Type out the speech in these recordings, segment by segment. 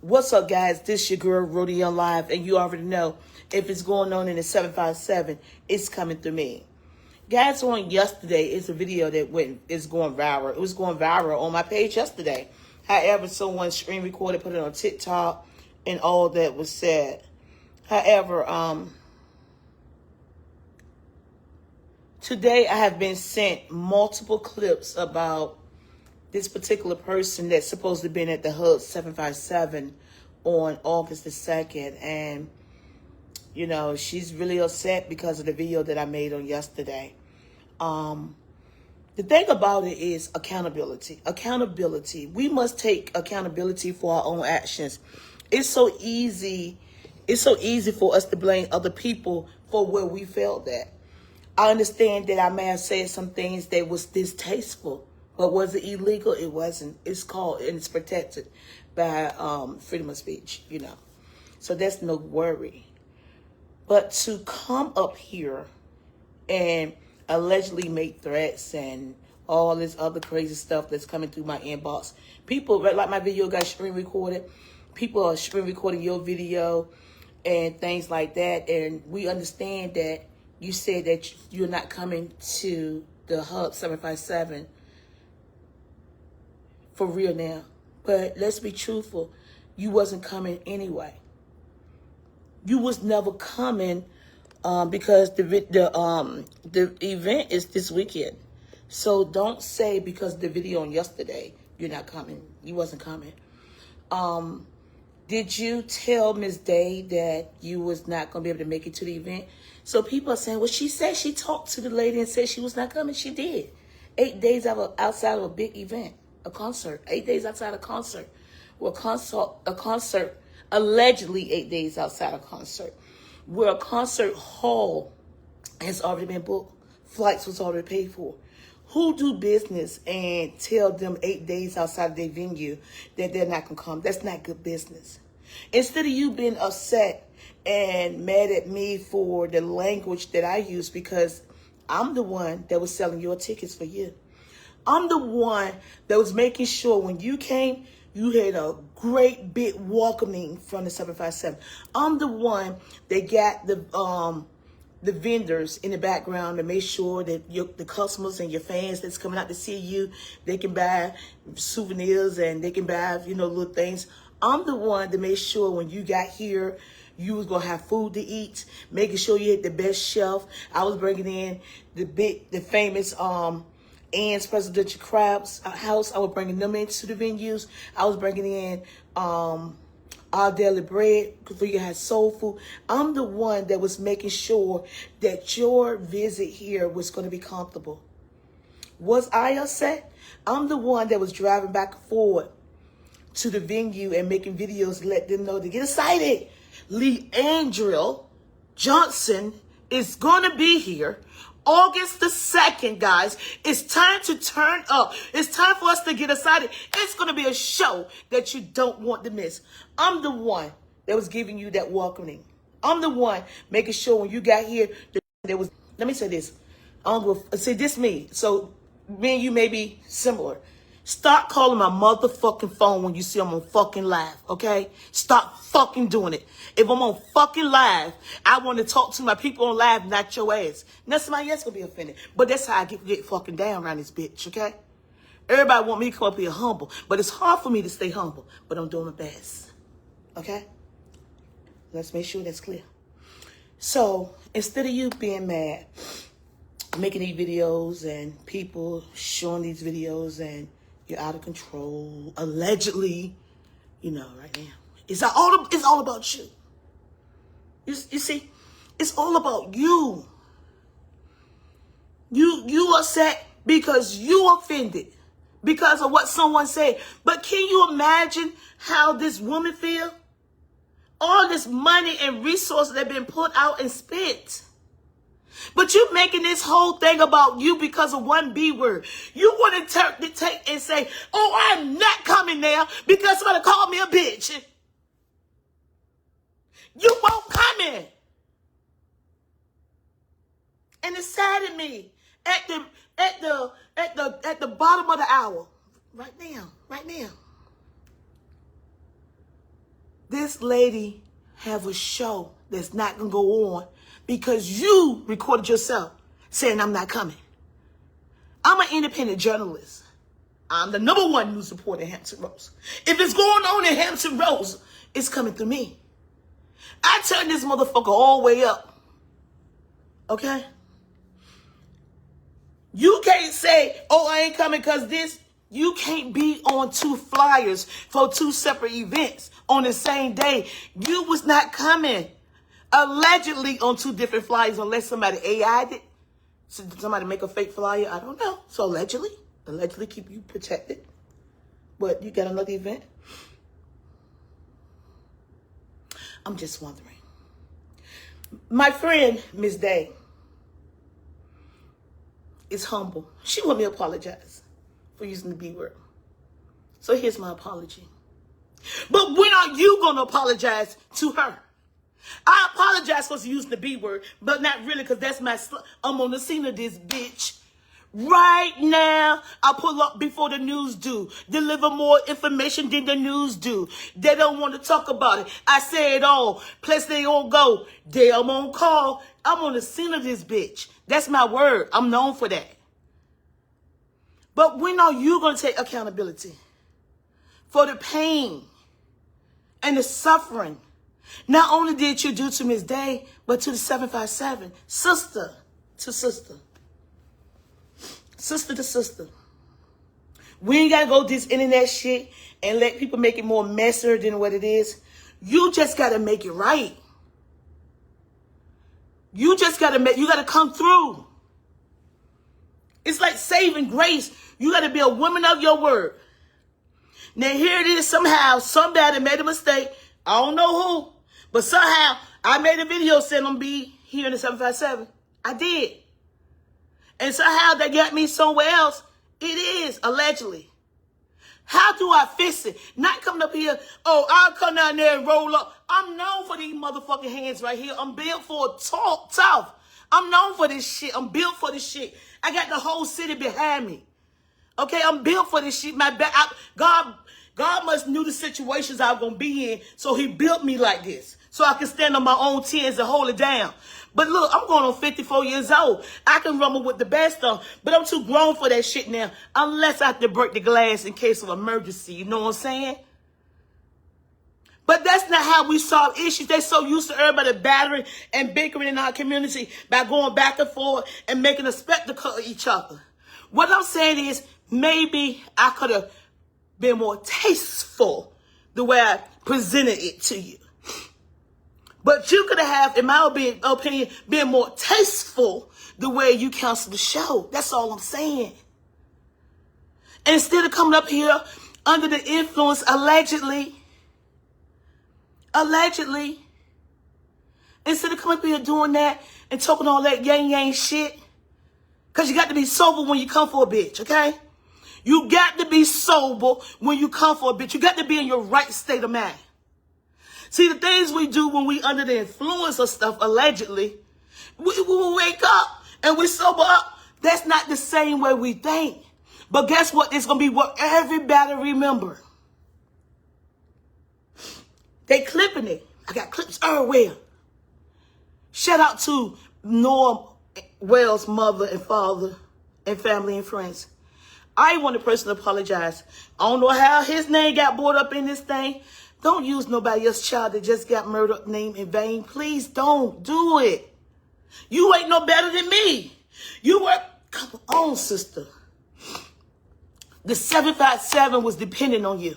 What's up, guys? This your girl, Rhoda on live, and you already know if it's going on in the 757, it's coming through me. Guys, on yesterday, it's a video that is going viral. It was going viral on my page yesterday. However, someone screen recorded, put it on TikTok, and all that was said. However, today I have been sent multiple clips about this particular person that's supposed to have been at the Hub 757 on August the 2nd. And, you know, she's really upset because of the video that I made on yesterday. The thing about it is accountability. Accountability. We must take accountability for our own actions. It's so easy. It's so easy for us to blame other people for where we failed at. I understand that I may have said some things that was distasteful. But was it illegal? It wasn't. It's called, and it's protected by freedom of speech, you know. So that's no worry. But to come up here and allegedly make threats and all this other crazy stuff that's coming through my inbox. People, like my video got screen recorded. People are screen recording your video and things like that. And we understand that you said that you're not coming to the Hub 757 for real now. But let's be truthful. You wasn't coming anyway. You was never coming because the event is this weekend. So don't say because the video on yesterday you're not coming. You wasn't coming. Did you tell Ms. Day that you was not going to be able to make it to the event? So people are saying, well, she said she talked to the lady and said she was not coming. She did. 8 days outside of a big event. A concert, 8 days outside a concert. Well, a concert, allegedly 8 days outside a concert, where a concert hall has already been booked, flights was already paid for. Who do business and tell them 8 days outside their venue that they're not going to come? That's not good business. Instead of you being upset and mad at me for the language that I use, because I'm the one that was selling your tickets for you. I'm the one that was making sure when you came, you had a great big welcoming from the 757. I'm the one that got the vendors in the background to make sure that the customers and your fans that's coming out to see you, they can buy souvenirs and they can buy, you know, little things. I'm the one to make sure when you got here, you was gonna have food to eat, making sure you had the best chef. I was bringing in the famous Ann's Presidential Crabs House. I was bringing them into the venues. I was bringing in Our Daily Bread, because you had soul food. I'm the one that was making sure that your visit here was going to be comfortable. Was I upset? I'm the one that was driving back and forth to the venue and making videos to let them know to get excited. Leandra Johnson is going to be here August the 2nd, guys. It's time to turn up. It's time for us to get excited. It's going to be a show that you don't want to miss. I'm the one that was giving you that welcoming. I'm the one making sure when you got here, there was, let me say this. Say this me. So me and you may be similar. Stop calling my motherfucking phone when you see I'm on fucking live, okay? Stop fucking doing it. If I'm on fucking live, I want to talk to my people on live, not your ass. Now somebody else gonna be offended. But that's how I get fucking down around this bitch, okay? Everybody want me to come up here humble. But it's hard for me to stay humble. But I'm doing my best, okay? Let's make sure that's clear. So, instead of you being mad, making these videos and people showing these videos and you're out of control, allegedly, you know, right now. It's all about you. You see, it's all about you. You upset because you offended because of what someone said. But can you imagine how this woman feel? All this money and resources that have been put out and spent. But you making this whole thing about you because of one B word. You want to take and say, oh, I'm not coming there because somebody called me a bitch. You won't come in. And it saddened me at the bottom of the hour. Right now. This lady have a show that's not going to go on because you recorded yourself saying I'm not coming. I'm an independent journalist. I'm the #1 news reporter in Hampton Roads. If it's going on in Hampton Roads, it's coming through me. I turned this motherfucker all the way up. Okay? You can't say, oh, I ain't coming because this. You can't be on 2 flyers for 2 separate events on the same day. You was not coming. Allegedly on 2 different flyers unless somebody AI'd it. So did somebody make a fake flyer? I don't know. So allegedly keep you protected. But you got another event? I'm just wondering. My friend, Miss Day, is humble. She want me to apologize for using the B word. So here's my apology. But when are you going to apologize to her? I apologize for using the B word, but not really because that's my... I'm on the scene of this bitch. Right now, I pull up before the news do. Deliver more information than the news do. They don't want to talk about it. I say it all. Plus they all go. I'm on call. I'm on the scene of this bitch. That's my word. I'm known for that. But when are you going to take accountability for the pain and the suffering? Not only did you do to Miss Day, but to the 757. Sister to sister. Sister to sister. We ain't got to go this internet shit and let people make it more messier than what it is. You just got to make it right. You just got to you got to come through. It's like saving grace. You got to be a woman of your word. Now here it is, somehow somebody made a mistake. I don't know who, but somehow I made a video saying I'm be here in the 757. I did. And somehow they got me somewhere else. It is, allegedly. How do I fix it? Not coming up here, oh, I'll come down there and roll up. I'm known for these motherfucking hands right here. I'm built for tough. I'm known for this shit. I'm built for this shit. I got the whole city behind me. Okay, I'm built for this shit. God must knew the situations I was going to be in, so he built me like this. So I can stand on my own 10s and hold it down. But look, I'm going on 54 years old. I can rumble with the best of them, but I'm too grown for that shit now, unless I have to break the glass in case of emergency. You know what I'm saying? But that's not how we solve issues. They're so used to everybody battering and bickering in our community by going back and forth and making a spectacle of each other. What I'm saying is maybe I could have been more tasteful the way I presented it to you. But you could have, in my opinion, been more tasteful the way you counsel the show. That's all I'm saying. And instead of coming up here under the influence, allegedly, instead of coming up here doing that and talking all that yang shit, because you got to be sober when you come for a bitch, okay? You got to be sober when you come for a bitch. You got to be in your right state of mind. See, the things we do when we under the influence of stuff, allegedly, we wake up and we sober up. That's not the same way we think. But guess what? It's going to be what everybody remember. They clipping it. I got clips everywhere. Shout out to Norm Wells' mother and father and family and friends. I want a person to apologize. I don't know how his name got brought up in this thing. Don't use nobody else's child that just got murdered name in vain. Please don't do it. You ain't no better than me. You were, come on, sister. The 757 was dependent on you.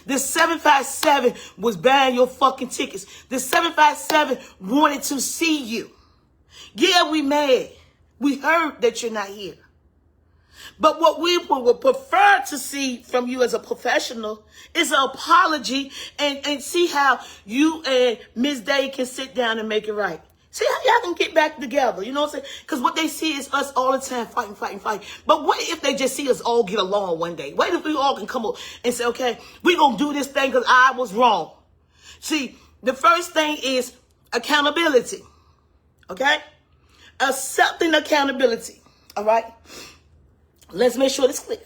The 757 was buying your fucking tickets. The 757 wanted to see you. Yeah, we mad. We heard that you're not here. But what we would prefer to see from you as a professional is an apology and see how you and Ms. Day can sit down and make it right. See how y'all can get back together, you know what I'm saying? Because what they see is us all the time fighting. But what if they just see us all get along one day? What if we all can come up and say, okay, we're going to do this thing because I was wrong. See, the first thing is accountability, okay? Accepting accountability, all right? Let's make sure it's clear.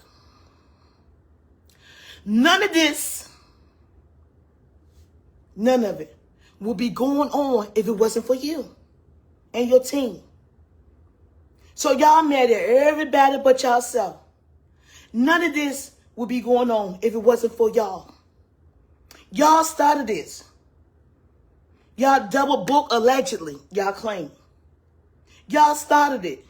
None of it would be going on if it wasn't for you and your team. So y'all mad at everybody but yourself. None of this would be going on if it wasn't for y'all. Y'all started this. Y'all double booked allegedly, y'all claim. Y'all started it.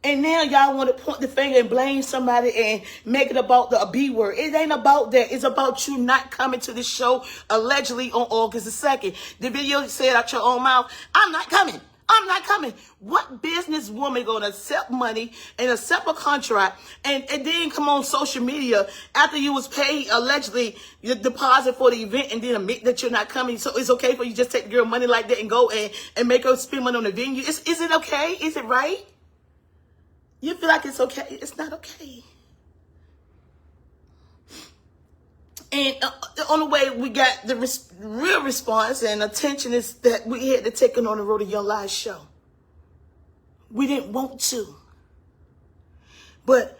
And now y'all want to point the finger and blame somebody and make it about the B word. It ain't about that. It's about you not coming to the show allegedly on August the 2nd. The video said out your own mouth, I'm not coming. I'm not coming. What businesswoman going to accept money and accept a contract and then come on social media after you was paid allegedly your deposit for the event and then admit that you're not coming? So it's okay for you to just take the girl money like that and go and make her spend money on the venue? Is it okay? Is it right? You feel like it's okay? It's not okay. And the only way we got the real response and attention is that we had to take it on the Rhoda Young Live show. We didn't want to. But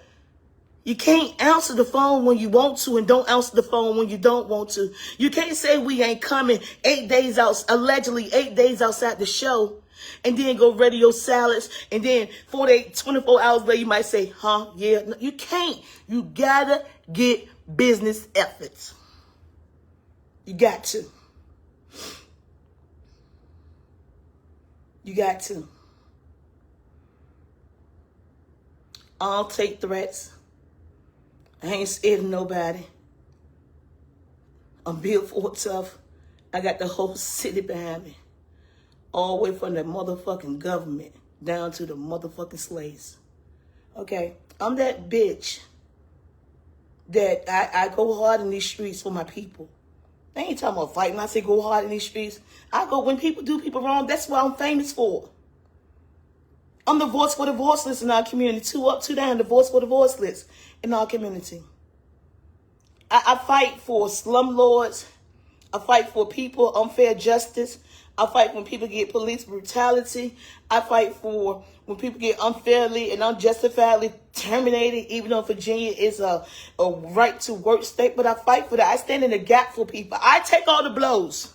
you can't answer the phone when you want to and don't answer the phone when you don't want to. You can't say we ain't coming 8 days out, allegedly 8 days outside the show, and then go radio silence, and then 24 hours later you might say, huh, yeah. No, you can't. You gotta get business efforts. You got to. You got to. I don't take threats. I ain't scared of nobody. I'm built for tough. I got the whole city behind me. All the way from the motherfucking government down to the motherfucking slaves. Okay? I'm that bitch that I go hard in these streets for my people. I ain't talking about fighting. I say go hard in these streets. I go when people do people wrong. That's what I'm famous for. I'm the voice for the voiceless in our community. 2 up, 2 down. The voice for the voiceless in our community. I fight for slumlords. I fight for people, unfair justice. I fight when people get police brutality. I fight for when people get unfairly and unjustifiably terminated, even though Virginia is a right to work state. But I fight for that. I stand in the gap for people. I take all the blows.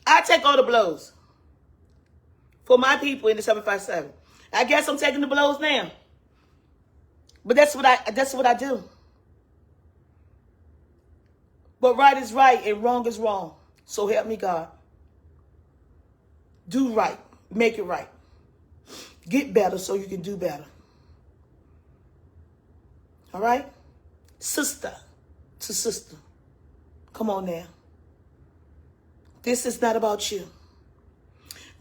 I take all the blows for my people in the 757. I guess I'm taking the blows now. But that's what I do. But right is right and wrong is wrong. So help me God. Do right. Make it right. Get better so you can do better. All right? Sister to sister. Come on now. This is not about you.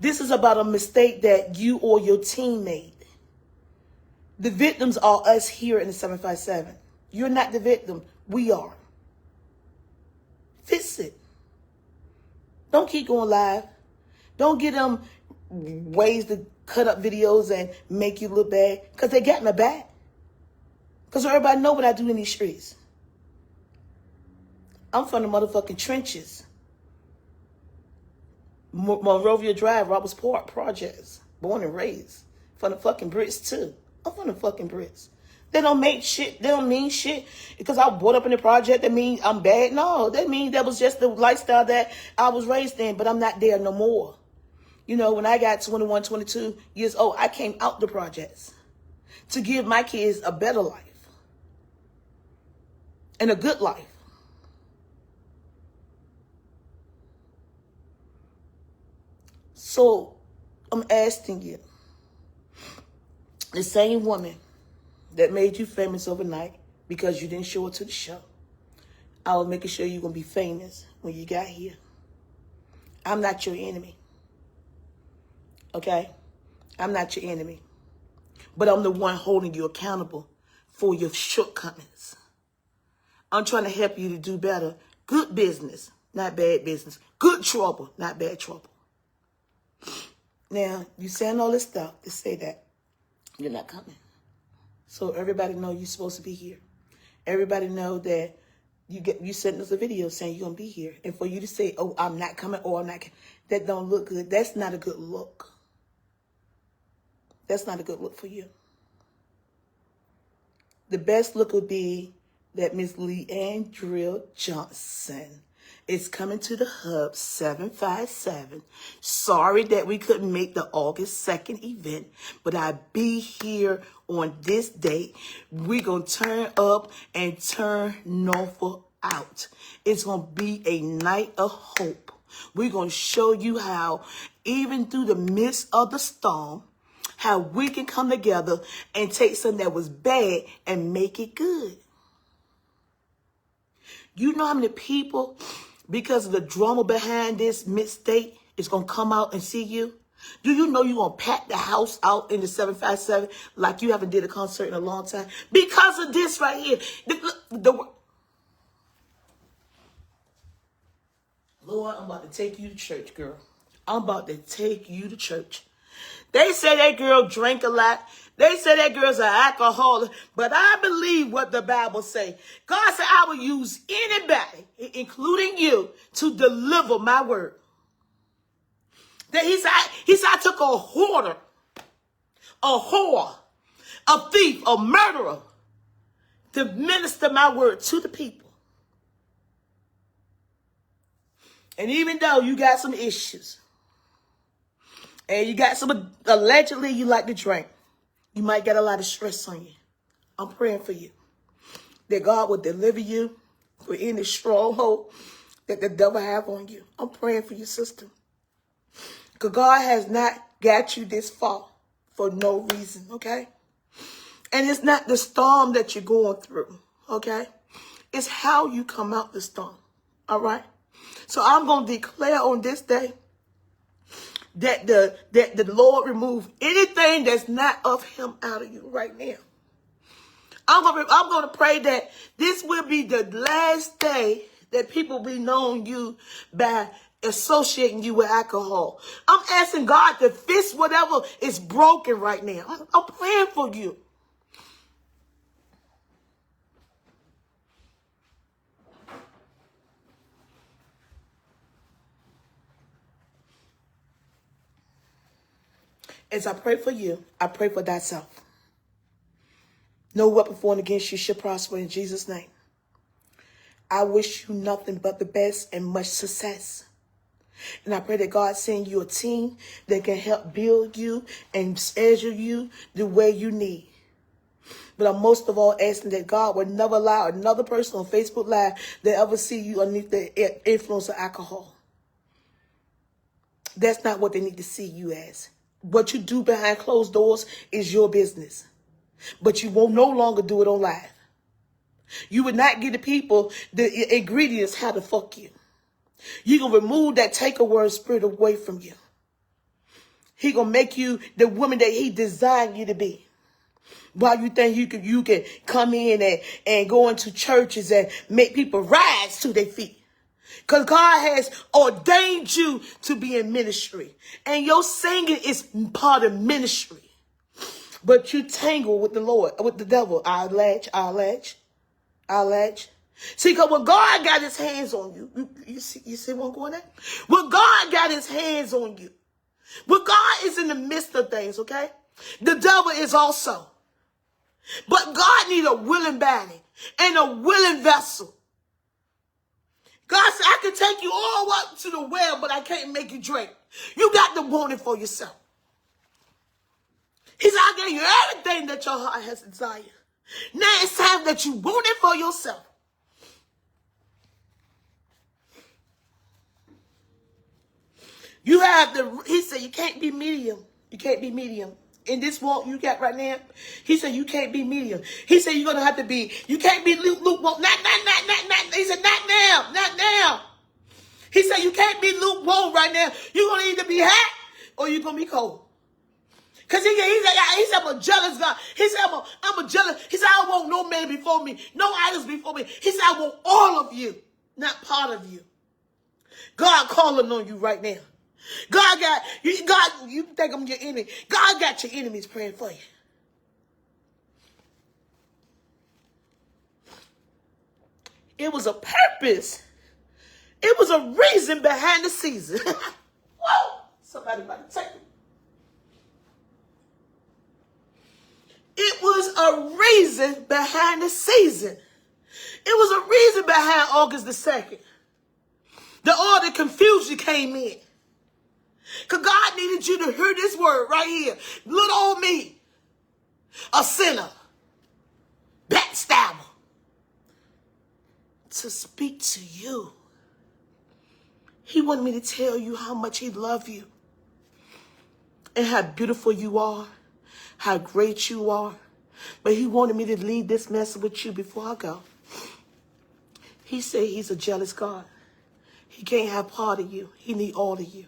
This is about a mistake that you or your team made. The victims are us here in the 757. You're not the victim. We are. Fix it. Don't keep going live. Don't get them ways to cut up videos and make you look bad. Because they got my back. Because everybody know what I do in these streets. I'm from the motherfucking trenches. Monrovia Drive, Roberts Park projects. Born and raised. From the fucking Brits too. I'm from the fucking Brits. They don't make shit. They don't mean shit. Because I was brought up in the project, that means I'm bad. No, that means that was just the lifestyle that I was raised in. But I'm not there no more. You know, when I got 21, 22 years old, I came out the projects to give my kids a better life. And a good life. So, I'm asking you. The same woman that made you famous overnight because you didn't show up to the show. I was making sure you're going to be famous when you got here. I'm not your enemy. Okay? I'm not your enemy. But I'm the one holding you accountable for your shortcomings. I'm trying to help you to do better. Good business, not bad business. Good trouble, not bad trouble. Now, you saying all this stuff to say that you're not coming. So everybody know you're supposed to be here. Everybody know that you sent us a video saying you're going to be here. And for you to say, oh, I'm not coming, or I'm not coming, that don't look good. That's not a good look. That's not a good look for you. The best look would be that Miss Leandria Johnson is coming to the Hub 757. Sorry that we couldn't make the August 2nd event, but I'll be here on this date. We're going to turn up and turn Norfolk out. It's going to be a night of hope. We're going to show you how, even through the midst of the storm, how we can come together and take something that was bad and make it good. You know how many people, because of the drama behind this mistake, is going to come out and see you? Do you know you're going to pack the house out in the 757 like you haven't did a concert in a long time? Because of this right here. Lord, I'm about to take you to church, girl. I'm about to take you to church. They say that girl drank a lot. They say that girl's an alcoholic. But I believe what the Bible say. God said I will use anybody, including you, to deliver my word. That he said I took a hoarder, a whore, a thief, a murderer to minister my word to the people. And even though you got some issues, and you got some, allegedly you like to drink, you might get a lot of stress on you. I'm praying for you, that God will deliver you for any stronghold that the devil have on you. I'm praying for you, sister. Because God has not got you this far for no reason, okay? And it's not the storm that you're going through, okay? It's how you come out the storm, all right? So I'm going to declare on this day that the Lord remove anything that's not of him out of you right now. I'm going to pray that this will be the last day that people will know you by associating you with alcohol. I'm asking God to fix whatever is broken right now. I'm praying for you. As I pray for you, I pray for thyself. No weapon formed against you shall prosper in Jesus' name. I wish you nothing but the best and much success. And I pray that God send you a team that can help build you and schedule you the way you need. But I'm most of all asking that God would never allow another person on Facebook Live that ever see you underneath the influence of alcohol. That's not what they need to see you as. What you do behind closed doors is your business. But you won't no longer do it on live. You would not give the people the ingredients how to fuck you. You're going to remove that take-a-word spirit away from you. He going to make you the woman that he designed you to be. While you think you can come in and go into churches and make people rise to their feet. Because God has ordained you to be in ministry. And your singing is part of ministry. But you tangle with the Lord, with the devil. I'll latch. See, because when God got his hands on you, you see what I'm going at? When God got his hands on you, when God is in the midst of things, okay? The devil is also. But God needs a willing body and a willing vessel. God said, I can take you all up to the well, but I can't make you drink. You got to want it for yourself. He said, I gave you everything that your heart has desired. Now it's time that you want it for yourself. You have the, he said, you can't be medium. You can't be medium. In this walk you got right now, he said, you can't be medium. He said, you're going to have to be, you can't be lukewarm. Not. He said, not now. He said, you can't be lukewarm right now. You're going to either be hot or you're going to be cold. Because he said, I'm a jealous God. He said, I'm a jealous. He said, I don't want no man before me, no idols before me. He said, I want all of you, not part of you. God calling on you right now. God, you think I'm your enemy. God got your enemies praying for you. It was a purpose. It was a reason behind the season. Whoa! Somebody about to take me. It was a reason behind the season. It was a reason behind August the 2nd. All the confusion came in. Because God needed you to hear this word right here. Little old me, a sinner, backstabber, to speak to you. He wanted me to tell you how much he loved you and how beautiful you are, how great you are. But he wanted me to leave this message with you before I go. He said he's a jealous God. He can't have part of you. He needs all of you.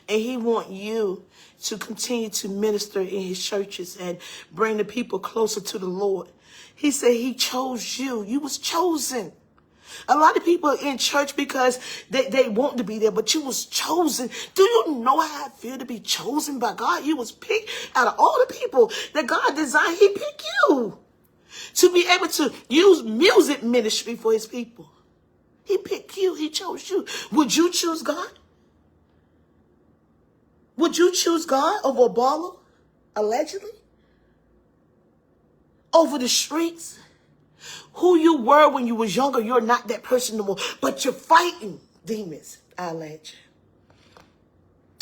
And he wants you to continue to minister in his churches and bring the people closer to the Lord. He said he chose you. You was chosen. A lot of people are in church because they want to be there, but you was chosen. Do you know how I feel to be chosen by God? You was picked out of all the people that God designed. He picked you to be able to use music ministry for his people. He picked you. He chose you. Would you choose God? Would you choose God over a baller, allegedly? Over the streets? Who you were when you was younger, you're not that person no more. But you're fighting demons, I allege.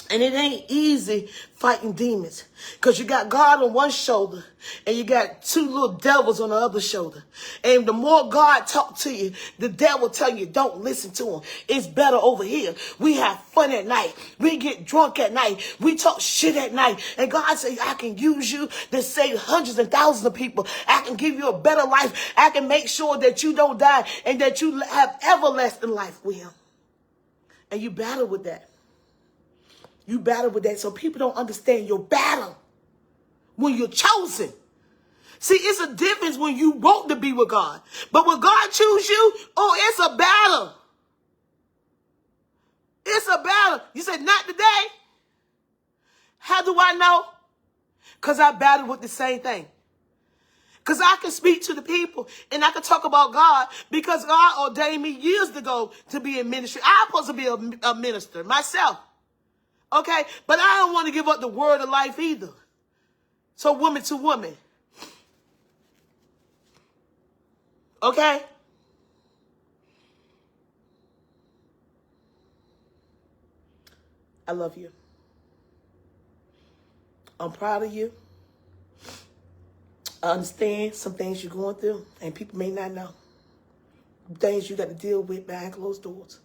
And it ain't easy fighting demons. Because you got God on one shoulder and you got two little devils on the other shoulder. And the more God talk to you, the devil tell you don't listen to him. It's better over here. We have fun at night. We get drunk at night. We talk shit at night. And God say, I can use you to save hundreds and thousands of people. I can give you a better life. I can make sure that you don't die and that you have everlasting life with him. And you battle with that. You battle with that, so people don't understand your battle when you're chosen. See, it's a difference when you want to be with God. But when God chooses you, oh, it's a battle. It's a battle. You said, not today. How do I know? Because I battled with the same thing. Because I can speak to the people and I can talk about God because God ordained me years ago to be in ministry. I'm supposed to be a minister myself. Okay, but I don't want to give up the word of life either. So woman to woman. Okay? I love you. I'm proud of you. I understand some things you're going through and people may not know. Things you got to deal with behind closed doors.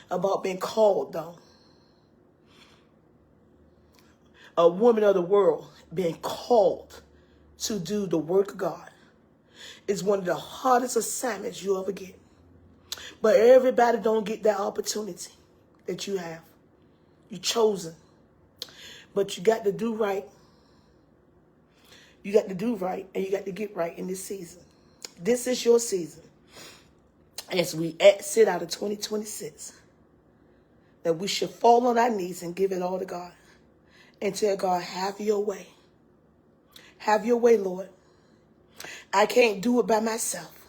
About being called though. A woman of the world being called to do the work of God is one of the hardest assignments you ever get. But everybody don't get that opportunity that you have. You're chosen. But you got to do right. You got to do right and you got to get right in this season. This is your season. As we exit out of 2026, that we should fall on our knees and give it all to God. And tell God, have your way. Have your way, Lord. I can't do it by myself.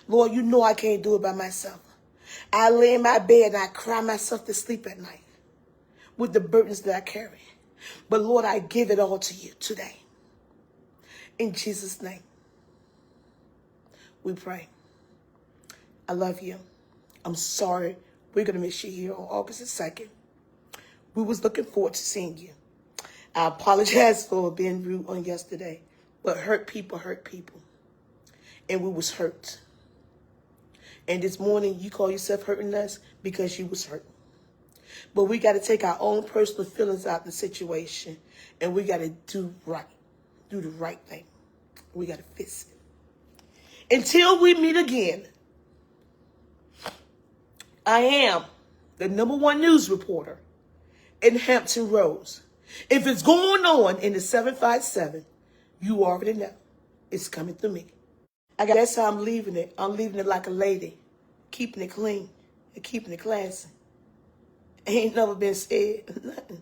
Lord, you know I can't do it by myself. I lay in my bed and I cry myself to sleep at night with the burdens that I carry. But Lord, I give it all to you today. In Jesus' name, we pray. I love you. I'm sorry. We're going to miss you here on August the 2nd. We was looking forward to seeing you. I apologize for being rude on yesterday, but hurt people. And we was hurt. And this morning, you call yourself hurting us because you was hurt. But we got to take our own personal feelings out of the situation, and we got to do right. Do the right thing. We got to fix it. Until we meet again, I am the #1 news reporter in Hampton Roads. If it's going on in the 757, you already know it's coming through me. That's how I'm leaving it. I'm leaving it like a lady, keeping it clean and keeping it classy. Ain't never been scared, nothing.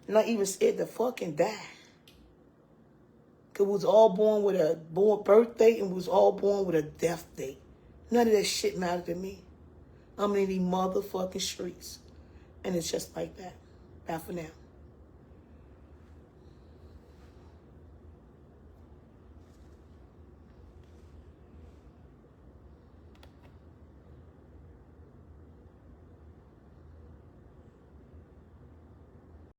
Not even scared to fucking die. Because we was all born with a birth date and we was all born with a death date. None of that shit mattered to me. I'm in these motherfucking streets. And it's just like that. Bye for now.